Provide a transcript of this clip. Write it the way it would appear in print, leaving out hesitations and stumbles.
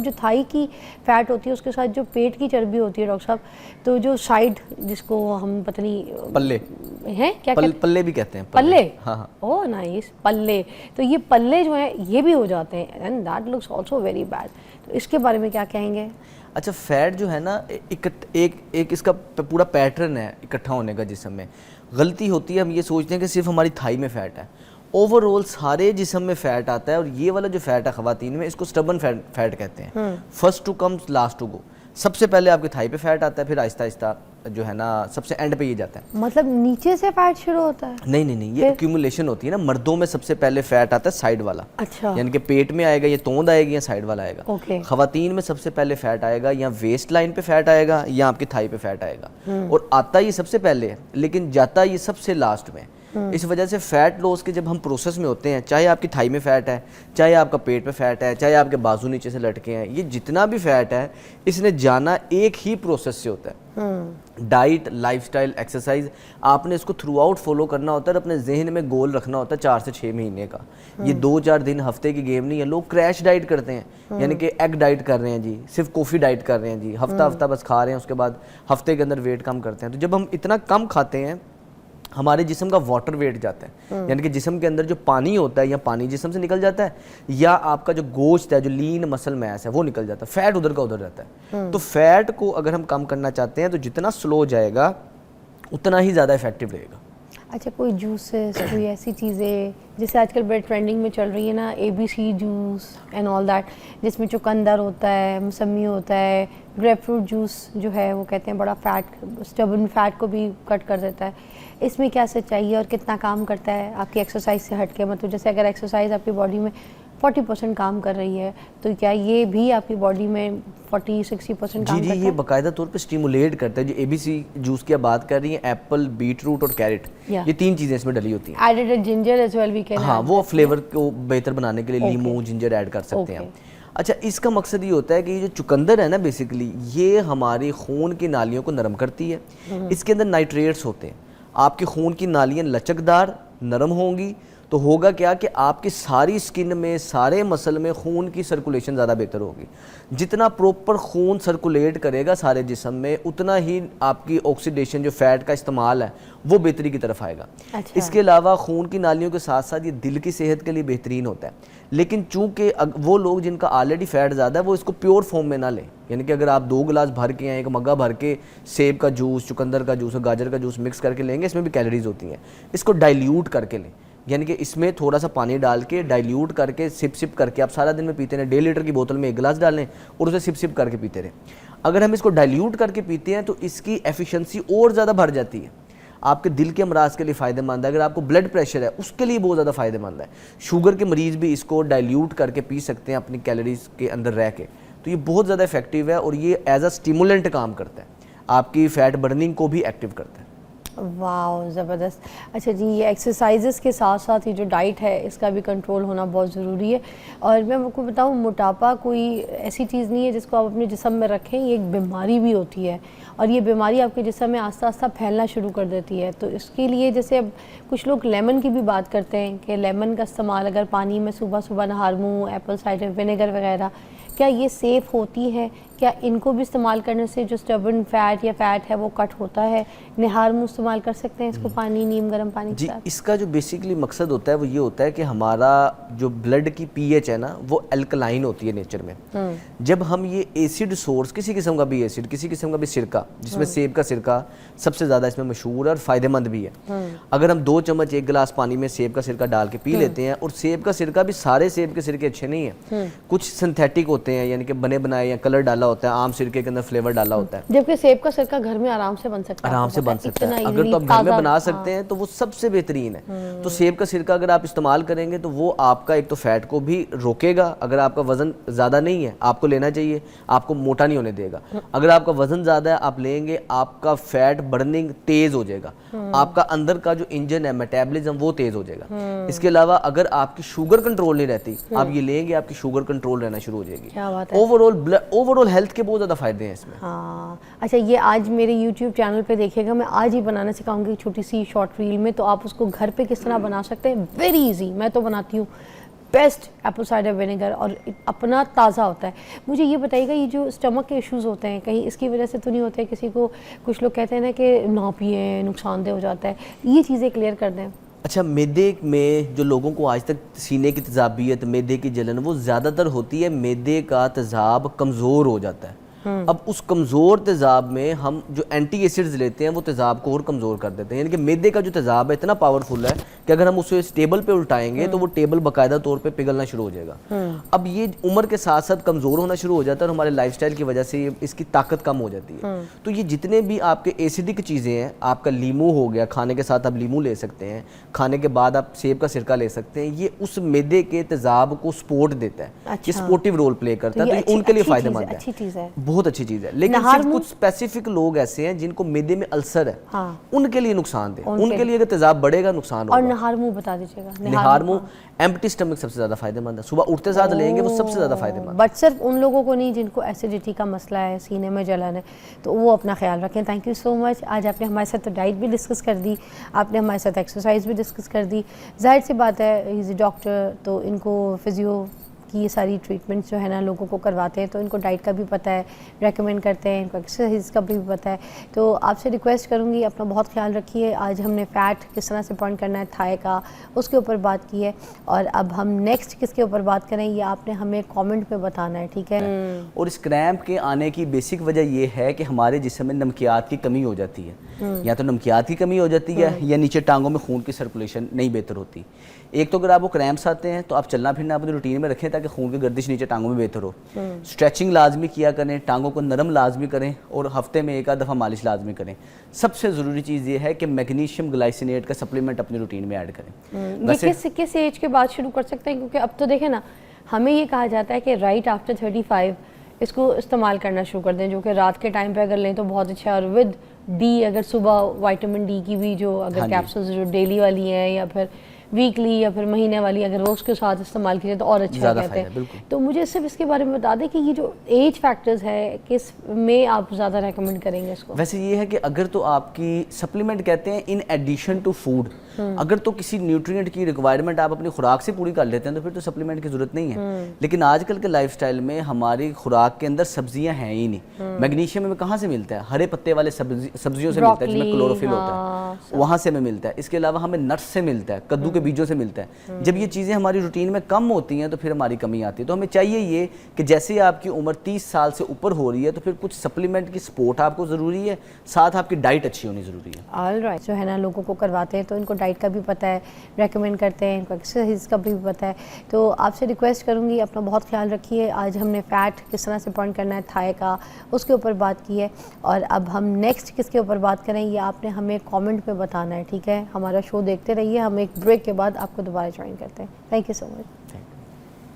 जो थाई की फैट होती है उसके साथ जो पेट की चर्बी होती है डॉक्टर साहब, तो जो साइड जिसको हम पता नहीं पल्ले हैं क्या पल्ले भी कहते हैं। पल्ले, हाँ हाँ। ओह नाइस, पल्ले। तो ये पल्ले जो है ये भी हो जाते हैं and that looks also very bad. तो इसके बारे में क्या कहेंगे? अच्छा, फैट जो है ना एक इसका पूरा पैटर्न है इकट्ठा होने का जिस्म में। गलती होती है, हम ये सोचते हैं कि सिर्फ हमारी थाई में फ़ैट है। ओवरऑल सारे जिस्म में फ़ैट आता है, और ये वाला जो फ़ैट है ख़वातीन में, इसको स्टबन फैट कहते हैं। First to come last to go. सबसे पहले आपकी थाई पे फैट आता है, फिर आहिस्ता आहिस्ता जो है ना सबसे एंड पे ये जाता है। मतलब नीचे से फैट शुरू होता है? नहीं, ये एक्यूमुलेशन होती है ना। मर्दों में सबसे पहले फैट आता है साइड वाला। अच्छा। यानी कि पेट में आएगा, ये तोंद आएगी या साइड वाला आएगा। ओके। खवातीन में सबसे पहले फैट आएगा या वेस्ट लाइन पे फैट आएगा या आपकी थाई पे फैट आएगा। और आता ये सबसे पहले है, लेकिन जाता ये सबसे लास्ट में। इस वजह से फैट लॉस के जब हम प्रोसेस में होते हैं, चाहे आपकी थाई में फैट है, चाहे आपका पेट पे फैट है, चाहे आपके बाजू नीचे से लटके हैं, ये जितना भी फैट है इसने जाना एक ही प्रोसेस से होता है। डाइट, लाइफस्टाइल, एक्सरसाइज, आपने इसको थ्रू आउट फॉलो करना होता है। अपने जहन में गोल रखना होता है 4 से 6 महीने का। ये 2-4 दिन हफ्ते की गेम नहीं है। लोग क्रैश डाइट करते हैं, यानी कि एग डाइट कर रहे हैं जी, सिर्फ कॉफ़ी डाइट कर रहे हैं जी, हफ्ता बस खा रहे हैं, उसके बाद हफ्ते के अंदर वेट कम करते हैं। तो जब हम इतना कम खाते हैं, हमारे जिस्म का वाटर वेट जाता है, यानी कि जिस्म के अंदर जो पानी होता है, या पानी जिस्म से निकल जाता है, या आपका जो गोश्त है, जो लीन मसल मैस है, वो निकल जाता है। फैट उधर का उधर रहता है। तो फैट को अगर हम कम करना चाहते हैं तो जितना स्लो जाएगा उतना ही ज़्यादा इफेक्टिव रहेगा। अच्छा, कोई जूसेस, कोई ऐसी चीज़ें जैसे आजकल बड़े ट्रेंडिंग में चल रही है ना, ABC juice and all that, जिसमें चुकंदर होता है, मौसमी होता है, ग्रेप फ्रूट जूस जो है वो कहते हैं बड़ा फैट, स्टबन फैट को भी कट कर देता है। इसमें क्या सच्चाई है और कितना काम करता है आपकी एक्सरसाइज से हट के? मतलब जैसे अगर एक्सरसाइज आपकी बॉडी में 40% काम कर रही है, तो क्या ये भी आपकी बॉडी में 40-60% काम करता है? ये बाकायदा तौर पे स्टिमुलेट करता है। जो ABC जूस की आप बात कर रही हैं, एप्पल, बीटरूट और कैरेट, ये 3 चीज़ें इसमें डली होती हैं। Added ginger as well we can. हाँ, वो फ्लेवर को बेहतर बनाने के लिए नींबू, जिंजर ऐड कर सकते हैं। अच्छा, इसका मकसद ये होता है कि ये जो चुकंदर है ना, बेसिकली ये हमारी खून की नालियों को नरम करती है। इसके अंदर नाइट्रेट्स होते हैं। आपकी खून की नालियाँ लचकदार, नरम होंगी, तो होगा क्या कि आपकी सारी स्किन में, सारे मसल में खून की सर्कुलेशन ज़्यादा बेहतर होगी। जितना प्रॉपर खून सर्कुलेट करेगा सारे जिस्म में, उतना ही आपकी ऑक्सीडेशन, जो फैट का इस्तेमाल है, वो बेहतरी की तरफ आएगा। अच्छा। इसके अलावा खून की नालियों के साथ साथ ये दिल की सेहत के लिए बेहतरीन होता है। लेकिन चूंकि वो लोग जिनका ऑलरेडी फैट ज़्यादा है, वो इसको प्योर फॉर्म में ना लें। यानी कि अगर आप 2 गिलास भर के हैं, 1 मग्गा भर के सेब का जूस, चुकंदर का जूस और गाजर का जूस मिक्स करके लेंगे, इसमें भी कैलोरीज होती हैं। इसको डाइल्यूट करके लें, यानी कि इसमें थोड़ा सा पानी डाल के डाइल्यूट करके सिप करके आप सारा दिन में पीते रहें। 1.5 लीटर की बोतल में 1 गिलास डालें और उसे सिप करके पीते रहें। अगर हम इसको डाइल्यूट करके पीते हैं तो इसकी एफिशिएंसी और ज़्यादा बढ़ जाती है। आपके दिल के अमराज के लिए फ़ायदेमंद है। अगर आपको ब्लड प्रेशर है उसके लिए बहुत ज़्यादा फ़ायदेमंद है। शुगर के मरीज़ भी इसको डाइल्यूट करके पी सकते हैं अपनी कैलोरीज के अंदर रह के। तो ये बहुत ज़्यादा इफेक्टिव है और ये एज अ स्टिमुलेंट काम करता है, आपकी फ़ैट बर्निंग को भी एक्टिव करता है। वाह, ज़बरदस्त। अच्छा जी, ये एक्सरसाइजेस के साथ साथ ये जो डाइट है इसका भी कंट्रोल होना बहुत ज़रूरी है। और मैं आपको बताऊँ, मोटापा कोई ऐसी चीज़ नहीं है जिसको आप अपने जिस्म में रखें, ये एक बीमारी भी होती है और ये बीमारी आपके जिस्म में आस्ता आस्ता फैलना शुरू कर देती है। तो इसके लिए जैसे अब कुछ लोग लेमन की भी बात करते हैं कि लेमन का इस्तेमाल अगर पानी में सुबह सुबह नहा लूँ, एप्पल साइडर विनेगर वगैरह, क्या ये सेफ़ होती है? क्या इनको भी इस्तेमाल करने से जो स्टबन फैट या फैट है वो कट होता है? निहार मुँह इस्तेमाल कर सकते हैं इसको पानी, नीम गर्म पानी के जी, साथ? इसका जो बेसिकली मकसद होता है वो ये होता है कि हमारा जो ब्लड की pH है ना, वो अल्कलाइन होती है नेचर में। जब हम ये एसिड सोर्स, किसी किस्म का भी एसिड, किसी किस्म का भी सिरका, जिसमें सेब का सिरका सबसे ज़्यादा इसमें मशहूर है और फ़ायदेमंद भी है। अगर हम 2 चम्मच 1 गिलास पानी में सेब का सिरका डाल के पी लेते हैं, और सेब का सिरका भी सारे सेब के सिरके अच्छे नहीं है, कुछ सिंथेटिक होते हैं, यानी कि बने बनाए या कलर डाला होता है, आम सिरके के अंदर फ्लेवर डाला होता है। जबकि सेब का सिरका घर में आराम से बन सकता है, आराम से बन सकता है। अगर तो आप घर में बना सकते हैं तो वो सबसे बेहतरीन है। तो सेब का सिरका अगर आप इस्तेमाल करेंगे तो वो आपका एक तो फैट को भी रोकेगा। अगर आपका वजन ज़्यादा नहीं है, आपको लेना चाहिए, आपको मोटा नहीं होने देगा। अगर आपका वजन ज़्यादा है, आप लेंगे, आपका फैट बर्निंग तेज़ हो जाएगा, आपका अंदर का जो इंजन है, मेटाबॉलिज्म, वो तेज़ हो जाएगा। इसके अलावा अगर आपकी शुगर कंट्रोल नहीं रहती, आप ये लेंगे, आपकी शुगर कंट्रोल रहना शुरू हो जाएगी। ओवरऑल हेल्थ के बहुत ज़्यादा फायदे हैं इसमें। हाँ, अच्छा, ये आज मेरे YouTube चैनल पे देखिएगा, मैं आज ही बनाना सिखाऊंगी छोटी सी शॉर्ट रील में, तो आप उसको घर पे किस तरह बना सकते हैं। वेरी इजी, मैं तो बनाती हूँ। बेस्ट एप्पल साइडर विनेगर और अपना ताज़ा होता है। मुझे ये बताइएगा, ये जो स्टमक के इश्यूज़ होते हैं कहीं इसकी वजह से तो नहीं होते? किसी को, कुछ लोग कहते हैं ना कि ना पिए नुकसानदेह हो जाता है, ये चीज़ें क्लियर कर दें। अच्छा, मैदे में जो लोगों को आज तक सीने की तेज़ाबियत, मैदे की जलन, वो ज़्यादातर होती है मैदे का तेज़ाब कमज़ोर हो जाता है। अब उस कमज़ोर तेज़ाब में हम जो एंटी एसिड्स लेते हैं वो तेज़ाब को और कमज़ोर कर देते हैं। यानी कि मैदे का जो तेज़ाब है इतना पावरफुल है कि अगर हम उसे इस टेबल पे उल्टाएंगे तो वो टेबल बाकायदा तौर पे पिघलना शुरू हो जाएगा। अब ये उम्र के साथ साथ कमज़ोर होना शुरू हो जाता है और हमारे लाइफस्टाइल की वजह से इसकी ताकत कम हो जाती है। तो ये जितने भी आपके एसिडिक चीज़ें हैं, आपका लीमू हो गया, खाने के साथ आप लीमू ले सकते हैं, खाने के बाद आप सेब का सिरका ले सकते हैं, ये उस मैदे के तेज़ाब को सपोर्ट देता है। ये सपोर्टिव रोल प्ले करता है, तो ये उनके लिए फ़ायदेमंद है, अच्छी चीज़ है, बहुत अच्छी चीज़ है। लेकिन सिर्फ कुछ स्पेसिफिक लोग ऐसे हैं जिनको मैदे में अल्सर है, हाँ, उनके लिए नुकसान दे, उनके लिए अगर तेजाब बढ़ेगा नुकसान होगा। और नहार मुंह बता दीजिएगा। नहार मुंह एम्प्टी स्टमक सबसे ज़्यादा फायदेमंद है, सुबह उठते साथ लेंगे वो सबसे ज़्यादा फायदेमंद। बट सिर्फ उन लोगों को नहीं जिनको एसिडिटी का मसला है, सीने में जलन है, तो वो अपना ख्याल रखें। Thank you so much. आज आपने हमारे साथ तो डाइट भी डिस्कस कर दी, आपने हमारे साथ एक्सरसाइज भी डिस्कस कर दी। जाहिर सी बात है, इज़ ए डॉक्टर, तो इनको फिजियो की ये सारी ट्रीटमेंट्स जो है ना लोगों को करवाते हैं, तो इनको डाइट का भी पता है, रेकमेंड करते हैं, इनको एक्सरसाइज का भी पता है। तो आपसे रिक्वेस्ट करूँगी अपना बहुत ख्याल रखिए। आज हमने फ़ैट किस तरह से बर्न करना है थाई का, उसके ऊपर बात की है, और अब हम नेक्स्ट किसके ऊपर बात करें ये आपने हमें कमेंट में बताना है, ठीक है। और इस क्रैम्प के आने की बेसिक वजह ये है कि हमारे जिस्म में नमकियात की कमी हो जाती है, या तो नमकियात की कमी हो जाती है या नीचे टांगों में खून की सर्कुलेशन नहीं बेहतर होती। एक तो अगर आपको क्रैम्प्स आते हैं तो आप चलना फिरना अपनी रूटीन में रखें ताकि खून की गर्दिश नीचे टांगों में बेहतर हो। स्ट्रेचिंग लाजमी किया करें, टांगों को नरम लाजमी करें, और हफ्ते में एक आध दफ़ा मालिश लाजमी करें। सबसे ज़रूरी चीज़ ये है कि मैग्नीशियम ग्लाइसिनेट का सप्लीमेंट अपनी रूटीन में ऐड करें। ये किस एज के बाद शुरू कर सकते हैं? क्योंकि अब तो देखें ना, हमें ये कहा जाता है कि राइट आफ्टर 35 इसको इस्तेमाल करना शुरू कर दें, जो कि रात के टाइम पे अगर लें तो बहुत अच्छा है। और विद डी, अगर सुबह विटामिन डी की भी जो अगर कैप्सूल्स जो डेली वाली हैं या फिर वीकली या फिर महीने वाली अगर रोज़ के साथ इस्तेमाल कीजिए तो और अच्छा कहते हैं। तो मुझे सिर्फ इसके बारे में बता दें कि ये जो एज फैक्टर्स है किस में आप ज़्यादा रेकमेंड करेंगे इसको? वैसे ये है कि अगर तो आपकी सप्लीमेंट कहते हैं इन एडिशन टू फूड, अगर तो किसी न्यूट्रिएंट की रिक्वायरमेंट आप अपनी खुराक से पूरी कर लेते हैं तो फिर तो सप्लीमेंट की जरूरत नहीं है। लेकिन आजकल के लाइफस्टाइल में हमारी खुराक के अंदर सब्जियां हैं ही नहीं। मैग्नीशियम हमें कहाँ से मिलता है? हरे पत्ते वाले सब्जियों से मिलता है जिसमें क्लोरोफिल होता है, वहाँ से हमें मिलता है। इसके अलावा हमें नट्स से मिलता है, कद्दू के बीजों से मिलता है। जब ये चीज़ें हमारी रूटीन में कम होती हैं तो फिर हमारी कमी आती है। तो हमें चाहिए ये कि जैसे आपकी उम्र 30 साल से ऊपर हो रही है तो फिर कुछ सप्लीमेंट की सपोर्ट आपको ज़रूरी है, साथ आपकी डाइट अच्छी होनी ज़रूरी है। ऑलराइट, जो है ना लोगों को करवाते हैं तो इनको डाइट का भी पता है, रेकमेंड करते हैं, इनको एक्सरसाइज का भी पता है। तो आपसे रिक्वेस्ट करूँगी अपना बहुत ख्याल रखिए। आज हमने फ़ैट किस तरह से बर्न करना है थाई का, उसके ऊपर बात की है, और अब हम नेक्स्ट किसके ऊपर बात करें ये आपने हमें कमेंट में बताना है, ठीक है। हमारा शो देखते रहिए, हम एक ब्रेक के बाद आपको दोबारा ज्वाइन करते हैं। Thank you so much.